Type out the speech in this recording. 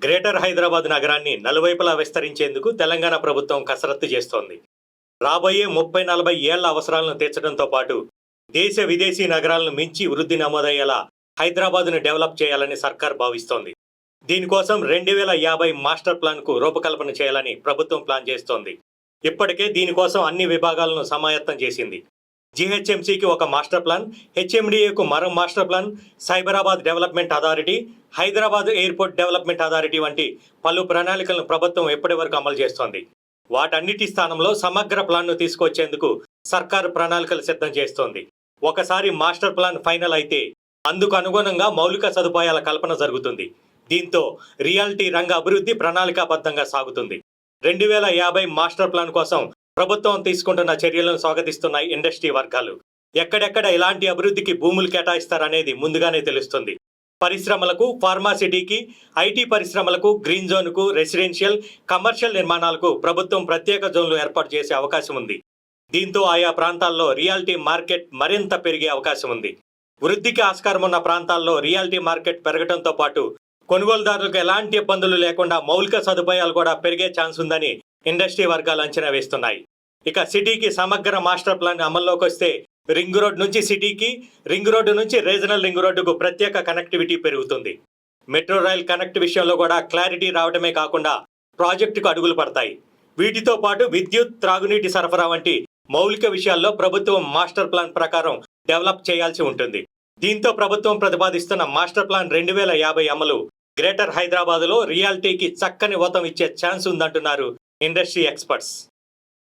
Greater Hyderabad నగరాన్ని నలువైపులా విస్తరించేందుకు తెలంగాణ ప్రభుత్వం కసరత్తు చేస్తోంది. రాబోయే 30-40 ఏళ్ల అవసరాలను తీర్చడంతో పాటు దేశ విదేశీ నగరాలను మించి వృద్ధి నమోదయ్యేలా హైదరాబాద్ను డెవలప్ చేయాలని సర్కార్ భావిస్తోంది. దీనికోసం 2050 మాస్టర్ ప్లాన్కు రూపకల్పన చేయాలని ప్రభుత్వం ప్లాన్ చేస్తోంది. ఇప్పటికే దీనికోసం అన్ని విభాగాలను సమాయత్తం చేసింది. జీహెచ్ఎంసీకి ఒక మాస్టర్ ప్లాన్, హెచ్ఎండిఏకు మరో master plan, Cyberabad development authority, Hyderabad airport development authority వంటి పలు ప్రణాళికలను ప్రభుత్వం ఇప్పటివరకు అమలు చేస్తోంది. వాటన్నిటి స్థానంలో సమగ్ర ప్లాన్ను తీసుకొచ్చేందుకు సర్కారు ప్రణాళికలు సిద్ధం చేస్తోంది. ఒకసారి మాస్టర్ ప్లాన్ ఫైనల్ అయితే అందుకు అనుగుణంగా మౌలిక సదుపాయాల కల్పన జరుగుతుంది. దీంతో రియాలిటీ రంగ అభివృద్ధి ప్రణాళికాబద్ధంగా సాగుతుంది. 2050 మాస్టర్ ప్లాన్ కోసం ప్రభుత్వం తీసుకుంటున్న చర్యలను స్వాగతిస్తున్నాయి ఇండస్ట్రీ వర్గాలు. ఎక్కడెక్కడ ఎలాంటి అభివృద్ధికి భూములు కేటాయిస్తారనేది ముందుగానే తెలుస్తుంది. పరిశ్రమలకు, ఫార్మాసిటీకి, ఐటీ పరిశ్రమలకు, గ్రీన్ జోన్కు, రెసిడెన్షియల్, కమర్షియల్ నిర్మాణాలకు ప్రభుత్వం ప్రత్యేక జోన్లు ఏర్పాటు చేసే అవకాశం ఉంది. దీంతో ఆయా ప్రాంతాల్లో రియాలిటీ మార్కెట్ మరింత పెరిగే అవకాశం ఉంది. వృద్ధికి ఆస్కారం ఉన్న ప్రాంతాల్లో రియాలిటీ మార్కెట్ పెరగడంతో పాటు కొనుగోలుదారులకు ఎలాంటి ఇబ్బందులు లేకుండా మౌలిక సదుపాయాలు కూడా పెరిగే ఛాన్స్ ఉందని ఇండస్ట్రీ వర్గాలు అంచనా వేస్తున్నాయి. ఇక సిటీకి సమగ్ర మాస్టర్ ప్లాన్ అమల్లోకి వస్తే రింగ్ రోడ్ నుంచి సిటీకి, రింగ్ రోడ్డు నుంచి రీజనల్ రింగ్ రోడ్డుకు ప్రత్యేక కనెక్టివిటీ పెరుగుతుంది. మెట్రో రైల్ కనెక్ట్ విషయంలో కూడా క్లారిటీ రావడమే కాకుండా ప్రాజెక్టుకు అడుగులు పడతాయి. వీటితో పాటు విద్యుత్, త్రాగునీటి సరఫరా వంటి మౌలిక విషయాల్లో ప్రభుత్వం మాస్టర్ ప్లాన్ ప్రకారం డెవలప్ చేయాల్సి ఉంటుంది. దీంతో ప్రభుత్వం ప్రతిపాదిస్తున్న మాస్టర్ ప్లాన్ 2050 అమలు గ్రేటర్ హైదరాబాద్లో రియాలిటీకి చక్కని ఊతం ఇచ్చే ఛాన్స్ ఉందంటున్నారు ఇండస్ట్రీ ఎక్స్పర్ట్స్.